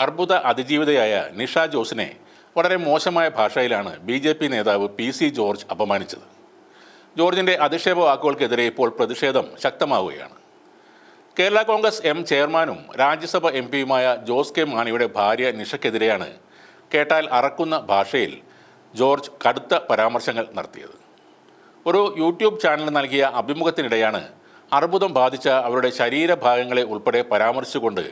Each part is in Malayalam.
അർബുദ അതിജീവിതയായ നിഷ ജോസിനെ വളരെ മോശമായ ഭാഷയിലാണ് BJP നേതാവ് PC ജോർജ് അപമാനിച്ചത്. ജോർജിൻ്റെ അധിക്ഷേപ വാക്കുകൾക്കെതിരെ ഇപ്പോൾ പ്രതിഷേധം ശക്തമാവുകയാണ്. കേരള കോൺഗ്രസ് ചെയർമാനും രാജ്യസഭ MPയുമായ ജോസ് കെ മാണിയുടെ ഭാര്യ നിഷയ്ക്കെതിരെയാണ് കേട്ടാൽ അറക്കുന്ന ഭാഷയിൽ ജോർജ് കടുത്ത പരാമർശങ്ങൾ നടത്തിയത്. ഒരു യൂട്യൂബ് ചാനലിന് നൽകിയ അഭിമുഖത്തിനിടെയാണ് അർബുദം ബാധിച്ച അവരുടെ ശരീരഭാഗങ്ങളെ ഉൾപ്പെടെ പരാമർശിച്ചുകൊണ്ട്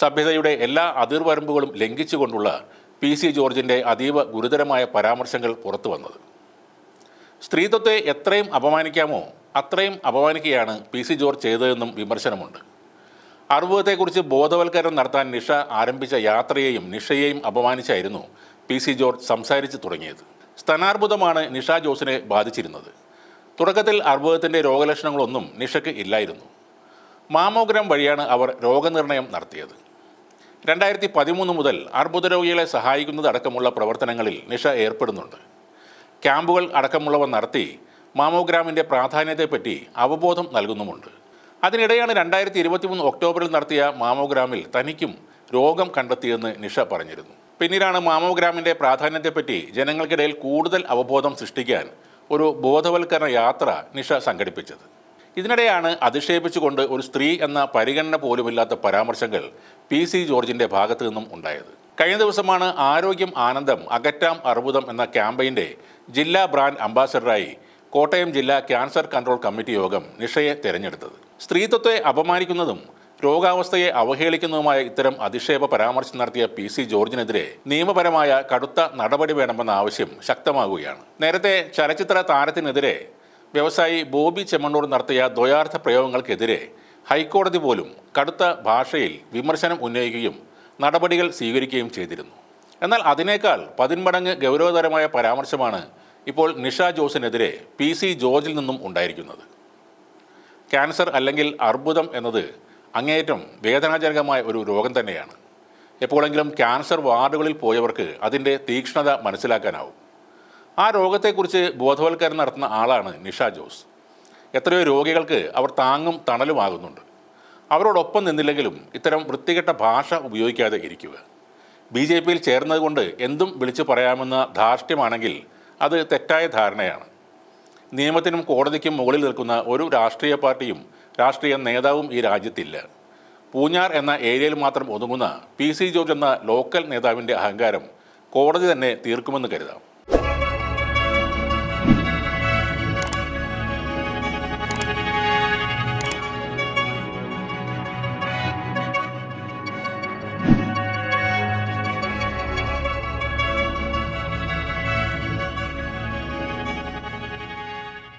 സഭ്യതയുടെ എല്ലാ അതിർവരമ്പുകളും ലംഘിച്ചുകൊണ്ടുള്ള PC ജോർജിൻ്റെ അതീവ ഗുരുതരമായ പരാമർശങ്ങൾ പുറത്തു വന്നത്. സ്ത്രീത്വത്തെ എത്രയും അപമാനിക്കാമോ അത്രയും അപമാനിക്കുകയാണ് PC ജോർജ് ചെയ്തതെന്നും വിമർശനമുണ്ട്. അർബുദത്തെക്കുറിച്ച് ബോധവൽക്കരണം നടത്താൻ നിഷ ആരംഭിച്ച യാത്രയെയും നിഷയെയും അപമാനിച്ചായിരുന്നു PC ജോർജ് സംസാരിച്ചു തുടങ്ങിയത്. സ്തനാർബുദമാണ് നിഷ ജോസിനെ ബാധിച്ചിരുന്നത്. തുടക്കത്തിൽ അർബുദത്തിൻ്റെ രോഗലക്ഷണങ്ങളൊന്നും നിഷയ്ക്ക് ഇല്ലായിരുന്നു. മാമോഗ്രാം വഴിയാണ് അവർ രോഗനിർണയം നടത്തിയത്. 2013 മുതൽ അർബുദ രോഗികളെ സഹായിക്കുന്നതടക്കമുള്ള പ്രവർത്തനങ്ങളിൽ നിഷ ഏർപ്പെടുന്നുണ്ട്. ക്യാമ്പുകൾ അടക്കമുള്ളവ നടത്തി മാമോഗ്രാമിൻ്റെ പ്രാധാന്യത്തെപ്പറ്റി അവബോധം നൽകുന്നുമുണ്ട്. അതിനിടെയാണ് 2023 ഒക്ടോബറിൽ നടത്തിയ മാമോഗ്രാമിൽ തനിക്കും രോഗം കണ്ടെത്തിയെന്ന് നിഷ പറഞ്ഞിരുന്നു. പിന്നീടാണ് മാമോഗ്രാമിൻ്റെ പ്രാധാന്യത്തെപ്പറ്റി ജനങ്ങൾക്കിടയിൽ കൂടുതൽ അവബോധം സൃഷ്ടിക്കാൻ ഒരു ബോധവൽക്കരണ യാത്ര നിഷ സംഘടിപ്പിച്ചത്. ഇതിനിടെയാണ് അധിക്ഷേപിച്ചുകൊണ്ട് ഒരു സ്ത്രീ എന്ന പരിഗണന പോലുമില്ലാത്ത പരാമർശങ്ങൾ PC ജോർജിൻ്റെ ഭാഗത്തു നിന്നും ഉണ്ടായത്. കഴിഞ്ഞ ദിവസമാണ് ആരോഗ്യം ആനന്ദം അകറ്റാം അർബുദം എന്ന ക്യാമ്പയിൻ്റെ ജില്ലാ ബ്രാൻഡ് അംബാസഡറായി കോട്ടയം ജില്ലാ ക്യാൻസർ കൺട്രോൾ കമ്മിറ്റി യോഗം നിഷയെ തിരഞ്ഞെടുത്തത്. സ്ത്രീത്വത്തെ അപമാനിക്കുന്നതും രോഗാവസ്ഥയെ അവഹേളിക്കുന്നതുമായ ഇത്തരം അധിക്ഷേപ പരാമർശം നടത്തിയ PC ജോർജിനെതിരെ നിയമപരമായ കടുത്ത നടപടി വേണമെന്ന ആവശ്യം ശക്തമാകുകയാണ്. നേരത്തെ ചലച്ചിത്ര താരത്തിനെതിരെ വ്യവസായി ബോബി ചെമ്മണ്ണൂർ നടത്തിയ ദ്വയാർത്ഥ പ്രയോഗങ്ങൾക്കെതിരെ ഹൈക്കോടതി പോലും കടുത്ത ഭാഷയിൽ വിമർശനം ഉന്നയിക്കുകയും നടപടികൾ സ്വീകരിക്കുകയും ചെയ്തിരുന്നു. എന്നാൽ അതിനേക്കാൾ 10 മടങ്ങ് ഗൗരവതരമായ പരാമർശമാണ് ഇപ്പോൾ നിഷ ജോസിനെതിരെ PC ജോർജിൽ നിന്നും ഉണ്ടായിരിക്കുന്നത്. ക്യാൻസർ അല്ലെങ്കിൽ അർബുദം എന്നത് അങ്ങേയറ്റം വേദനാജനകമായ ഒരു രോഗം തന്നെയാണ്. എപ്പോഴെങ്കിലും ക്യാൻസർ വാർഡുകളിൽ പോയവർക്ക് അതിൻ്റെ തീക്ഷ്ണത മനസ്സിലാക്കാനാവും. ആ രോഗത്തെക്കുറിച്ച് ബോധവൽക്കരണം നടത്തുന്ന ആളാണ് നിഷ ജോസ്. എത്രയോ രോഗികൾക്ക് അവർ താങ്ങും തണലുമാകുന്നുണ്ട്. അവരോടൊപ്പം നിന്നില്ലെങ്കിലും ഇത്തരം വൃത്തികെട്ട ഭാഷ ഉപയോഗിക്കാതെ ഇരിക്കുക. BJPയിൽ ചേർന്നതുകൊണ്ട് എന്തും വിളിച്ചു പറയാമെന്ന ധാർഷ്ട്യമാണെങ്കിൽ അത് തെറ്റായ ധാരണയാണ്. നിയമത്തിനും കോടതിക്കും മുകളിൽ നിൽക്കുന്ന ഒരു രാഷ്ട്രീയ പാർട്ടിയും രാഷ്ട്രീയ നേതാവും ഈ രാജ്യത്തില്ല. പൂഞ്ഞാർ എന്ന ഏരിയയിൽ മാത്രം ഒതുങ്ങുന്ന PC ജോർജ് എന്ന ലോക്കൽ നേതാവിൻ്റെ അഹങ്കാരം കോടതി തന്നെ തീർക്കുമെന്ന് കരുതാം.